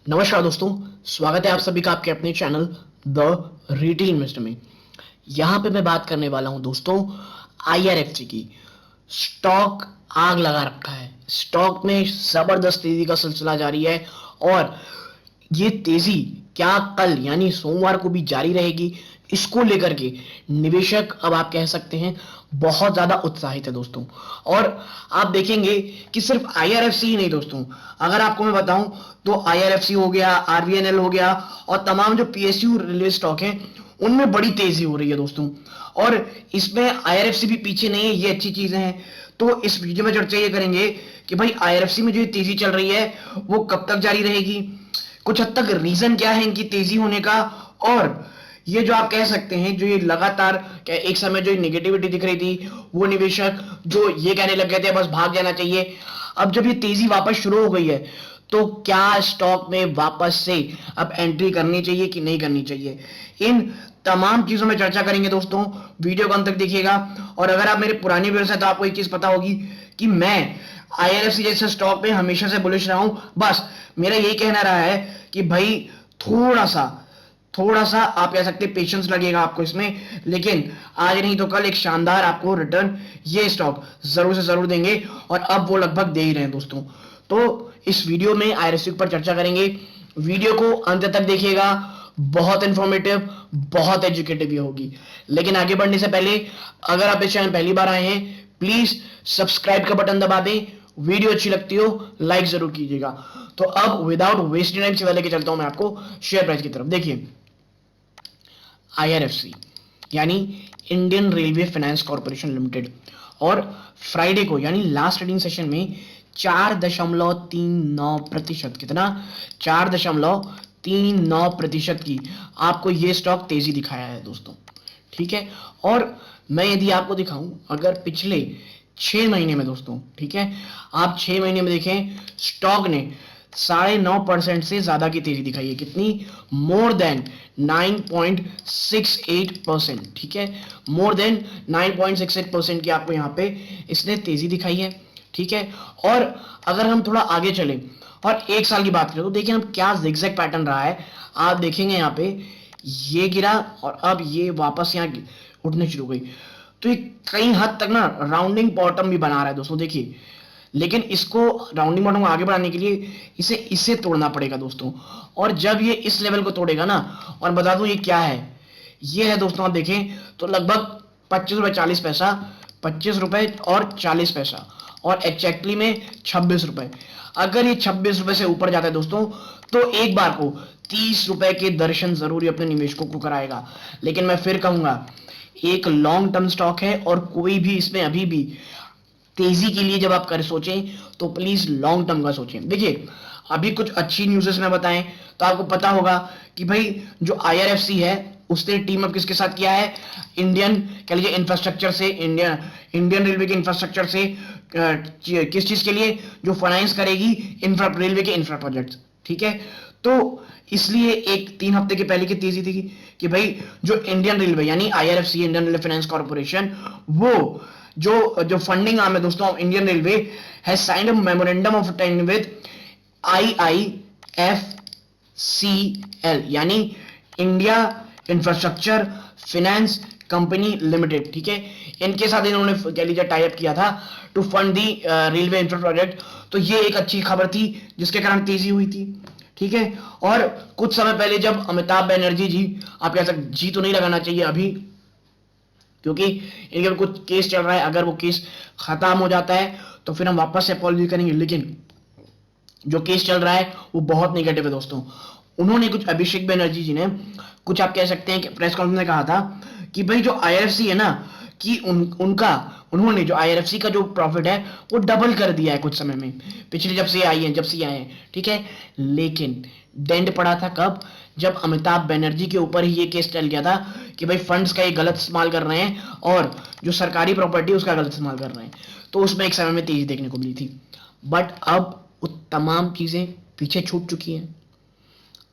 नमस्कार दोस्तों, स्वागत है आप सभी का आपके अपने चैनल द रिटेल इन्वेस्टर में। यहाँ पे मैं बात करने वाला हूँ दोस्तों आईआरएफसी की। स्टॉक आग लगा रखा है, स्टॉक में जबरदस्त तेजी का सिलसिला जारी है और ये तेजी क्या कल यानी सोमवार को भी जारी रहेगी, इसको लेकर के निवेशक अब आप कह सकते हैं बहुत ज्यादा उत्साहित है दोस्तों। और आप देखेंगे कि सिर्फ आईआरएफसी ही नहीं दोस्तों, अगर आपको मैं बताऊं तो आईआरएफसी हो गया, आरवीएनएल हो गया और तमाम जो पीएसयू रेलवे स्टॉक है उनमें बड़ी तेजी हो रही है दोस्तों। और इसमें आईआरएफसी भी पीछे नहीं है, ये अच्छी चीजें हैं। तो इस वीडियो में चर्चा ये करेंगे कि भाई आईआरएफसी में जो तेजी चल रही है वो कब तक जारी रहेगी, कुछ हद तक रीजन क्या है इनकी तेजी होने का, और ये जो आप कह सकते हैं जो ये लगातार एक समय जो नेगेटिविटी दिख रही थी वो निवेशक जो ये कहने लग गए थे बस भाग जाना चाहिए, अब जब ये तेजी वापस शुरू हो गई है तो क्या स्टॉक में वापस से अब एंट्री करनी चाहिए कि नहीं करनी चाहिए, इन तमाम चीजों में चर्चा करेंगे दोस्तों। वीडियो को अंत तक देखिएगा। और अगर आप मेरे पुराने व्यूअर्स हैं तो आपको एक चीज पता होगी कि मैं आईआरएफसी जैसे स्टॉक पे हमेशा से बुलिश रहा हूं। बस मेरा यही कहना रहा है कि भाई थोड़ा सा आप कह सकते हैं पेशेंस लगेगा आपको इसमें, लेकिन आज नहीं तो कल एक शानदार आपको रिटर्न ये स्टॉक जरूर से जरूर देंगे और अब वो लगभग दे ही रहे हैं दोस्तों। तो इस वीडियो में आईआरएफसी पर चर्चा करेंगे, वीडियो को अंत तक देखिएगा, बहुत इंफॉर्मेटिव बहुत एजुकेटिव भी होगी। लेकिन आगे बढ़ने से पहले अगर आप इस चैनल पहली बार आए हैं प्लीज सब्सक्राइब का बटन दबा दें, वीडियो अच्छी लगती हो लाइक जरूर कीजिएगा। तो अब विदाउट वेस्टिंग टाइम सीधा लेके चलता हूं मैं आपको शेयर प्राइस की तरफ। देखिए आईआरएफसी यानी Indian Railway Finance corporation limited, और फ्राइडे को यानी लास्ट ट्रेडिंग सेशन में 4.39% कितना 4.39% की आपको ये स्टॉक तेजी दिखाया है दोस्तों, ठीक है। और मैं यदि आपको दिखाऊं अगर पिछले 6 महीने में दोस्तों, ठीक है, आप 6 महीने में देखें स्टॉक ने 9.5% से ज्यादा की तेजी दिखाई है, कितनी मोर देन 9.68%, ठीक है, मोर देन 9.68% की आपको यहाँ पे इसने तेजी दिखाई है, ठीक है। और अगर हम थोड़ा आगे चले और 1 साल की बात करें तो देखिए हम क्या जिगजैग पैटर्न रहा है। आप देखेंगे यहाँ पे ये गिरा और अब ये वापस यहाँ उठने शुरू हो गई, तो ये कई हद तक ना राउंडिंग बॉटम भी बना रहा है दोस्तों, देखिए। लेकिन इसको राउंडिंग बॉटम को आगे बढ़ाने के लिए इसे तोड़ना पड़ेगा दोस्तों। और जब ये इस लेवल को तोड़ेगा ना, और बता दूं ये क्या है, ये है दोस्तों, आप देखें तो लगभग 25 रुपए 40 पैसा, 25 रुपए और 40 पैसा, और एग्जैक्टली में 26 रुपए। अगर ये 26 रुपए से ऊपर जाता है दोस्तों तो एक बार को 30 रुपए के दर्शन जरूरी अपने निवेशकों को कराएगा। लेकिन मैं फिर कहूंगा एक लॉन्ग टर्म स्टॉक है और कोई भी इसमें अभी भी तेजी के लिए जब आप कर सोचें तो प्लीज लॉन्ग टर्म का सोचें। देखिए अभी कुछ अच्छी न्यूज़ में बताएं तो आपको पता होगा कि भाई जो आईआरएफसी है उसने टीम अप किसके साथ किया है, इंडियन कह लीजिए इंफ्रास्ट्रक्चर से, इंडियन रेलवे के इंफ्रास्ट्रक्चर से, किस चीज के लिए, जो फाइनेंस करेगी रेलवे के इंफ्रा प्रोजेक्ट्स, ठीक है। तो इसलिए एक 3 हफ्ते के पहले की तेजी थी कि भाई जो इंडियन रेलवे यानी IRFC Indian Railway Finance Corporation, वो जो फंडिंग आर्म है दोस्तों of Indian Railway has signed a memorandum of understanding with IIFCL यानी India Infrastructure Finance Company Limited, ठीक है। इनके साथ इन्होंने कह लीजिए टाई अप किया था to fund the railway infra project. तो ये एक अच्छी खबर थी जिसके कारण तेजी हुई थी, ठीक है। और कुछ समय पहले जब अमिताभ बनर्जी जी, आप कह सकते जी तो नहीं लगाना चाहिए अभी क्योंकि इनके कुछ केस चल रहा है, अगर वो केस खत्म हो जाता है तो फिर हम वापस से अपॉलॉजी करेंगे, लेकिन जो केस चल रहा है वो बहुत नेगेटिव है दोस्तों। उन्होंने कुछ अभिषेक बनर्जी जी ने कुछ आप कह सकते हैं कि प्रेस कॉन्फ्रेंस में कहा था कि भाई जो आईआरएफसी है ना कि उन्होंने जो आईआरएफसी का जो प्रॉफिट है वो डबल कर दिया है कुछ समय में, पिछले जब से आए हैं, ठीक है। लेकिन डेंट पड़ा था कब, जब अमिताभ बनर्जी के ऊपर ही ये केस चल गया था कि भाई फंड्स का ये गलत इस्तेमाल कर रहे हैं और जो सरकारी प्रॉपर्टी उसका गलत इस्तेमाल कर रहे हैं, तो उसमें एक समय में तेजी देखने को मिली थी। बट अब वो तमाम चीजें पीछे छूट चुकी हैं,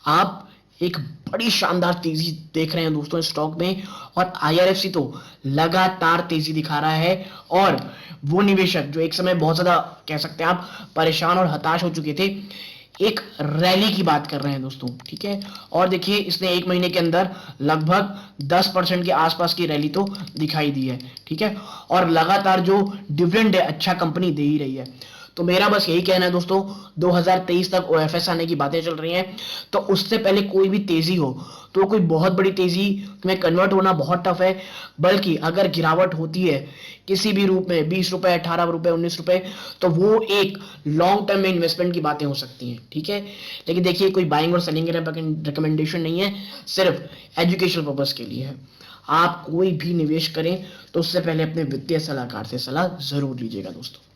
आप एक बड़ी शानदार तेजी देख रहे हैं दोस्तों स्टॉक में, और आईआरएफसी तो लगातार तेजी दिखा रहा है। और वो निवेशक जो एक समय बहुत ज्यादा कह सकते हैं आप परेशान और हताश हो चुके थे, एक रैली की बात कर रहे हैं दोस्तों, ठीक है। और देखिए इसने 1 महीने के अंदर लगभग 10% के आसपास की रैली तो दिखाई दी है, ठीक है। और लगातार जो डिविडेंड है अच्छा कंपनी दे ही रही है। तो मेरा बस यही कहना है दोस्तों, 2023 तक ओएफएस आने की बातें चल रही हैं, तो उससे पहले कोई भी तेजी हो तो कोई बहुत बड़ी तेजी में कन्वर्ट होना बहुत टफ है। बल्कि अगर गिरावट होती है किसी भी रूप में 20 रुपए, 18 रुपए, 19 रुपए, तो वो एक लॉन्ग टर्म में इन्वेस्टमेंट की बातें हो सकती हैं, ठीक है। लेकिन देखिए कोई बाइंग और सेलिंग रिकमेंडेशन नहीं है, सिर्फ एजुकेशनल पर्पज के लिए है। आप कोई भी निवेश करें तो उससे पहले अपने वित्तीय सलाहकार से सलाह जरूर लीजिएगा दोस्तों।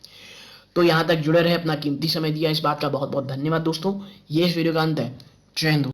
तो यहां तक जुड़े रहे, अपना कीमती समय दिया, इस बात का बहुत बहुत धन्यवाद दोस्तों। ये इस वीडियो का अंत है। जय हिंद।